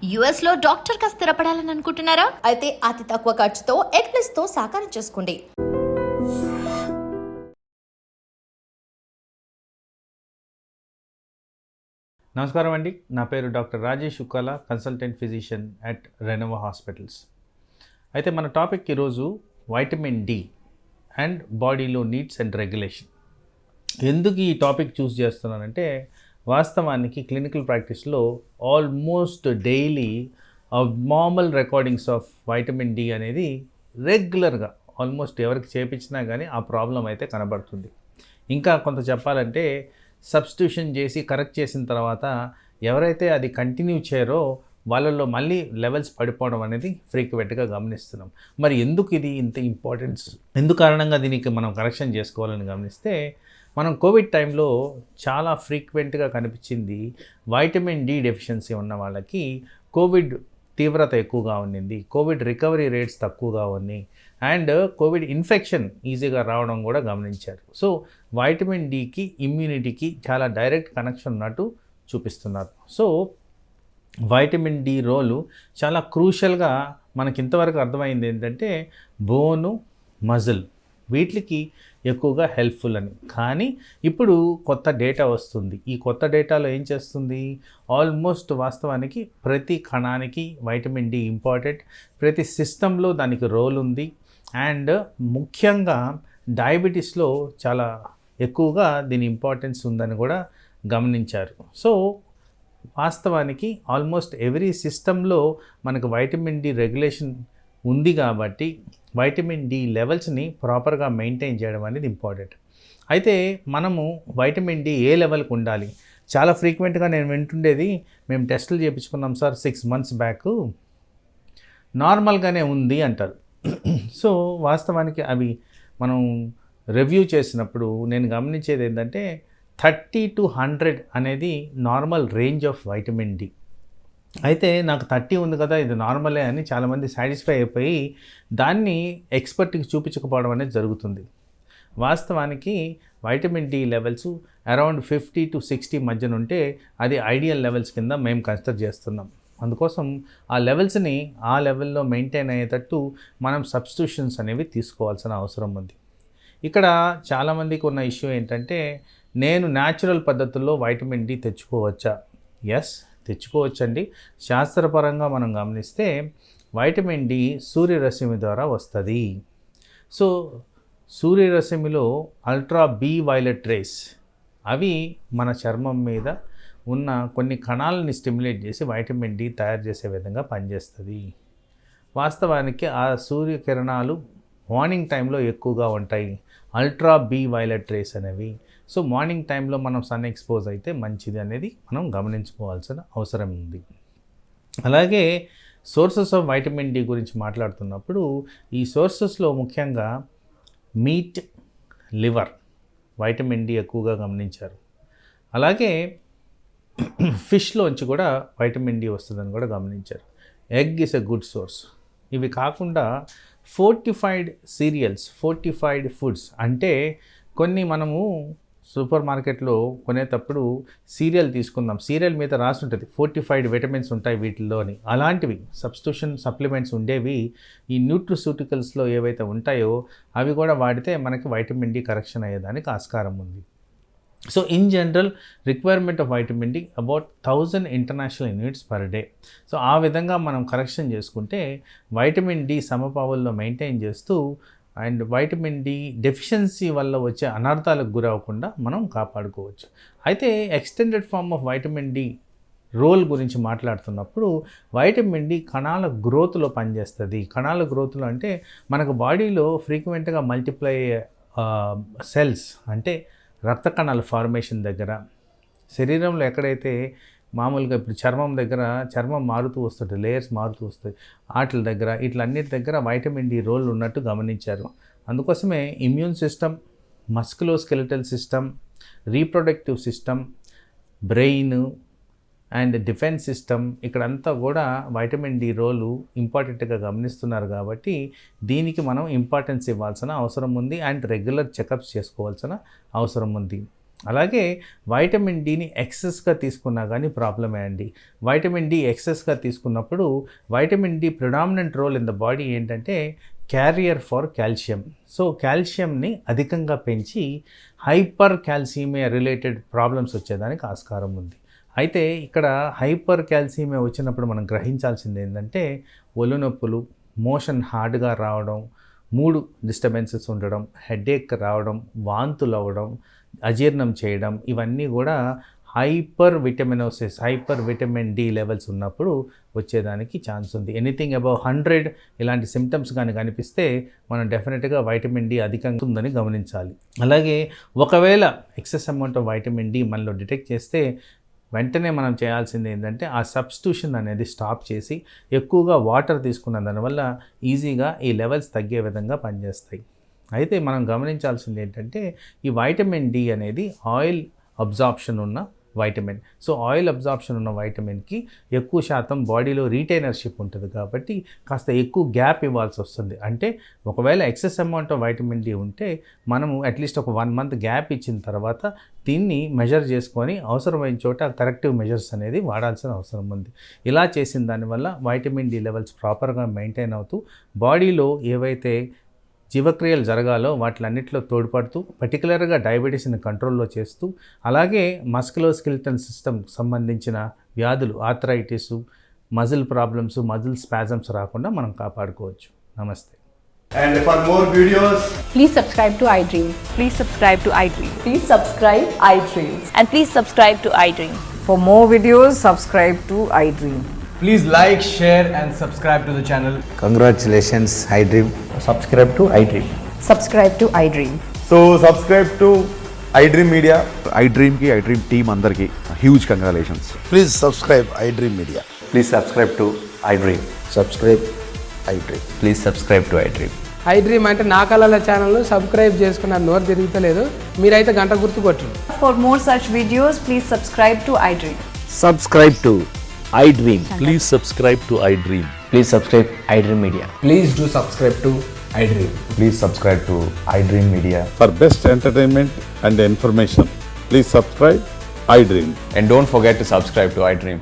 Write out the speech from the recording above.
US లో డాక్టర్గా స్థిరపడాలని అనుకుంటున్నారా? అయితే అతి తక్కువ ఖర్చుతో ఎగ్ప్లస్ తో సాకారం చేసుకోండి. నమస్కారం అండి. నా పేరు doctor Rajesh Ukkala, consultant physician at Renova hospitals. అయితే మన టాపిక్ ఈరోజు వైటమిన్ డి అండ్ బాడీలో నీడ్స్ అండ్ రెగ్యులేషన్. ఎందుకు ఈ టాపిక్ చూస్ చేస్తున్నానంటే, వాస్తవానికి క్లినికల్ ప్రాక్టీస్లో almost daily abnormal recordings of vitamin D అనేది రెగ్యులర్గా ఆల్మోస్ట్ ఎవరికి చేపించినా కానీ ఆ ప్రాబ్లం అయితే కనబడుతుంది. ఇంకా కొంత చెప్పాలంటే సబ్స్టిట్యూషన్ చేసి కరెక్ట్ చేసిన తర్వాత ఎవరైతే అది కంటిన్యూ చేయరో వాళ్ళల్లో మళ్ళీ లెవెల్స్ పడిపోవడం అనేది ఫ్రీక్వెంట్గా గమనిస్తున్నాం. మరి ఎందుకు ఇది ఇంత ఇంపార్టెన్స్, ఎందుకు కారణంగా దీనికి మనం కరెక్షన్ చేసుకోవాలని గమనిస్తే, మనం కోవిడ్ టైంలో చాలా ఫ్రీక్వెంట్గా కనిపించింది వైటమిన్ డి డెఫిషియన్సీ ఉన్న వాళ్ళకి కోవిడ్ తీవ్రత ఎక్కువగా ఉండింది, కోవిడ్ రికవరీ రేట్స్ తక్కువగా ఉన్నాయి, అండ్ కోవిడ్ ఇన్ఫెక్షన్ ఈజీగా రావడం కూడా గమనించారు. సో వైటమిన్ డికి ఇమ్యూనిటీకి చాలా డైరెక్ట్ కనెక్షన్ ఉన్నట్టు చూపిస్తున్నారు. సో వైటమిన్ డి రోలు చాలా క్రూషియల్గా మనకి ఇంతవరకు అర్థమైంది ఏంటంటే బోను, మజిల్ వీటికి ఎక్కువగా హెల్ప్ఫుల్ అని. కానీ ఇప్పుడు కొత్త డేటా వస్తుంది. ఈ కొత్త డేటాలో ఏం చేస్తుంది, ఆల్మోస్ట్ వాస్తవానికి ప్రతి కణానికి వైటమిన్ డి ఇంపార్టెంట్, ప్రతి సిస్టంలో దానికి రోల్ ఉంది, అండ్ ముఖ్యంగా డయాబెటీస్లో చాలా ఎక్కువగా దీని ఇంపార్టెన్స్ ఉందని కూడా గమనించారు. సో వాస్తవానికి ఆల్మోస్ట్ ఎవ్రీ సిస్టంలో మనకు వైటమిన్ డి రెగ్యులేషన్ ఉంది కాబట్టి వైటమిన్ డి లెవెల్స్ని ప్రాపర్గా మెయింటైన్ చేయడం అనేది ఇంపార్టెంట్. అయితే మనము వైటమిన్ డి ఏ లెవెల్కి ఉండాలి? చాలా ఫ్రీక్వెంట్గా నేను వింటుండేది, మేము టెస్టులు చేయించుకున్నాం సార్ 6 months బ్యాక్, నార్మల్గానే ఉంది అంటారు. సో వాస్తవానికి అవి మనం రివ్యూ చేసినప్పుడు నేను గమనించేది ఏంటంటే 30 to 100 అనేది normal range of vitamin D. అయితే నాకు 30 ఉంది కదా, ఇది నార్మలే అని చాలామంది సాటిస్ఫై అయిపోయి దాన్ని ఎక్స్పర్ట్కి చూపించకపోవడం అనేది జరుగుతుంది. వాస్తవానికి vitamin D levels around 50 to 60 మధ్యన ఉంటే అది ఐడియల్ లెవెల్స్ కింద మేము కన్సిడర్ చేస్తున్నాం. అందుకోసం ఆ లెవెల్స్ని ఆ లెవెల్లో మెయింటైన్ అయ్యేటట్టు మనం సబ్స్టిట్యూషన్స్ అనేవి తీసుకోవాల్సిన అవసరం ఉంది. ఇక్కడ చాలామందికి ఉన్న ఇష్యూ ఏంటంటే, నేను న్యాచురల్ పద్ధతుల్లో వైటమిన్ డి తెచ్చుకోవచ్చా? ఎస్, తెచ్చుకోవచ్చండి. శాస్త్రపరంగా మనం గమనిస్తే వైటమిన్ డి సూర్యరశ్మి ద్వారా వస్తుంది. సో సూర్యరశ్మిలో అల్ట్రా బి వైలెట్ రేస్ అవి మన చర్మం మీద ఉన్న కొన్ని కణాలని స్టిమ్యులేట్ చేసి వైటమిన్ డి తయారు చేసే విధంగా పనిచేస్తుంది. వాస్తవానికి ఆ సూర్యకిరణాలు మార్నింగ్ టైంలో ఎక్కువగా ఉంటాయి, అల్ట్రా బి వైలెట్ రేస్ అనేవి. సో మార్నింగ్ టైంలో మనం సన్ ఎక్స్పోజ్ అయితే మంచిది అనేది మనం గమనించుకోవాల్సిన అవసరం ఉంది. అలాగే సోర్సెస్ ఆఫ్ వైటమిన్ డి గురించి మాట్లాడుతున్నప్పుడు ఈ సోర్సెస్లో ముఖ్యంగా మీట్, లివర్ వైటమిన్ డి ఎక్కువగా గమనించారు. అలాగే ఫిష్లోంచి కూడా వైటమిన్ డి వస్తుందని కూడా గమనించారు. Egg is a good source. ఇవి కాకుండా ఫోర్టిఫైడ్ సీరియల్స్, ఫోర్టిఫైడ్ ఫుడ్స్ అంటే కొన్ని మనము సూపర్ మార్కెట్లో కొనేటప్పుడు సీరియల్ తీసుకుందాం, సీరియల్ మీద రాసి ఉంటుంది ఫోర్టిఫైడ్ విటమిన్స్ ఉంటాయి వీటిల్లో అని. అలాంటివి సబ్స్టిట్యూషన్ సప్లిమెంట్స్ ఉండేవి ఈ న్యూట్రిసూటికల్స్లో ఏవైతే ఉంటాయో అవి కూడా వాడితే మనకి వైటమిన్ డి కరెక్షన్ అయ్యేదానికి ఆస్కారం ఉంది. So in general requirement of vitamin D about 1000 international units per day. So ఆ విధంగా మనం కరెక్షన్ చేసుకుంటే వైటమిన్ డి సమపావుల్లో మెయింటైన్ చేస్తూ అండ్ వైటమిన్ డి డెఫిషియన్సీ వల్ల వచ్చే అనర్థాలకు గురవ్వకుండా మనం కాపాడుకోవచ్చు. అయితే extended form of vitamin D role గురించి మాట్లాడుతున్నప్పుడు వైటమిన్ డి కణాల గ్రోత్లో పనిచేస్తుంది. కణాల గ్రోత్లో అంటే మనకు బాడీలో ఫ్రీక్వెంట్గా మల్టిప్లై సెల్స్ అంటే రక్త కణాల ఫార్మేషన్ దగ్గర, శరీరంలో ఎక్కడైతే మామూలుగా ఇప్పుడు చర్మం దగ్గర చర్మం మారుతూ వస్తుంది, లేయర్స్ మారుతూ వస్తాయి, వాటి దగ్గర ఇట్లన్నిటి దగ్గర వైటమిన్ డి రోల్ ఉన్నట్టు గమనించారు. అందుకోసమే immune system, musculoskeletal system, reproductive system, brain and defence system ఇక్కడంతా కూడా వైటమిన్ డి రోలు ఇంపార్టెంట్గా గమనిస్తున్నారు. కాబట్టి దీనికి మనం ఇంపార్టెన్స్ ఇవ్వాల్సిన అవసరం ఉంది అండ్ రెగ్యులర్ చెకప్స్ చేసుకోవాల్సిన అవసరం ఉంది. అలాగే వైటమిన్ డిని ఎక్సెస్గా తీసుకున్నా కానీ ప్రాబ్లమే అండి. వైటమిన్ డి ఎక్సెస్గా తీసుకున్నప్పుడు vitamin D predominant role in the body ఏంటంటే క్యారియర్ ఫర్ కాల్షియం. సో కాల్షియంని అధికంగా పెంచి హైపర్ కాల్సిమియా రిలేటెడ్ ప్రాబ్లమ్స్ వచ్చేదానికి ఆస్కారం ఉంది. అయితే ఇక్కడ హైపర్ కాల్సిమియా వచ్చినప్పుడు మనం గ్రహించాల్సింది ఏంటంటే ఒళ్ళు నొప్పులు, మోషన్ హార్డ్గా రావడం, మూడు డిస్టర్బెన్సెస్ ఉండడం, హెడేక్ రావడం, వాంతులు అవ్వడం, అజీర్ణం చేయడం, ఇవన్నీ కూడా హైపర్ విటమిన్ డి లెవెల్స్ ఉన్నప్పుడు వచ్చేదానికి ఛాన్స్ ఉంది. ఎనీథింగ్ అబౌవ్ 100 ఇలాంటి సిమ్టమ్స్ కానీ కనిపిస్తే మనం డెఫినెట్గా వైటమిన్ డి అధికంగా ఉందని గమనించాలి. అలాగే ఒకవేళ excess amount of vitamin D మనలో డిటెక్ట్ చేస్తే వెంటనే మనం చేయాల్సింది ఏంటంటే ఆ సబ్స్టిట్యూషన్ అనేది స్టాప్ చేసి ఎక్కువగా వాటర్ తీసుకున్న దానివల్ల ఈజీగా ఈ లెవెల్స్ తగ్గే విధంగా పనిచేస్తాయి. అయితే మనం గమనించాల్సింది ఏంటంటే ఈ వైటమిన్ డి అనేది ఆయిల్ అబ్జార్ప్షన్ ఉన్న వైటమిన్. సో ఆయిల్ అబ్జార్ప్షన్ ఉన్న వైటమిన్కి ఎక్కువ శాతం బాడీలో రీటైనర్షిప్ ఉంటుంది కాబట్టి కాస్త ఎక్కువ గ్యాప్ ఇవ్వాల్సి వస్తుంది. అంటే ఒకవేళ excess amount of vitamin D ఉంటే మనము అట్లీస్ట్ ఒక 1 month గ్యాప్ ఇచ్చిన తర్వాత దీన్ని మెజర్ చేసుకొని అవసరమైన చోట కరెక్టివ్ మెజర్స్ అనేది వాడాల్సిన అవసరం ఉంది. ఇలా చేసిన దానివల్ల వైటమిన్ డి లెవెల్స్ ప్రాపర్గా మెయింటైన్ అవుతూ బాడీలో ఏవైతే జీవక్రియలు జరగాలో వాటిలన్నిటిలో తోడ్పడుతూ పర్టికులర్గా డయాబెటీస్ని కంట్రోల్లో చేస్తూ అలాగే మస్కులోస్కెలిటల్ సిస్టమ్ సంబంధించిన వ్యాధులు arthritis, muscle problems, muscle spasms రాకుండా మనం కాపాడుకోవచ్చు. నమస్తే. And for more videos, Please subscribe to iDream. Please subscribe to iDream. Please subscribe iDream. And please subscribe to iDream. For more videos, subscribe to iDream. please like, share and subscribe to the channel. Congratulations, iDream. Subscribe to iDream. Subscribe to iDream. So subscribe to iDream Media. iDream ki iDream team andarki huge congratulations. Please subscribe iDream Media. Please subscribe to iDream. Subscribe iDream. Please subscribe to iDream. iDream అంటే నా కళల ఛానల్ను subscribe చేసుకున్న నోరు తిరుగుతలేదు, మీరైతే గంట గుర్తు కొట్టండి. For more such videos, please subscribe to iDream. Subscribe to iDream. Please subscribe to iDream. Please subscribe iDream Media. Please do subscribe to iDream. Please subscribe to iDream Media. For best entertainment and information, please subscribe iDream. And don't forget to subscribe to iDream.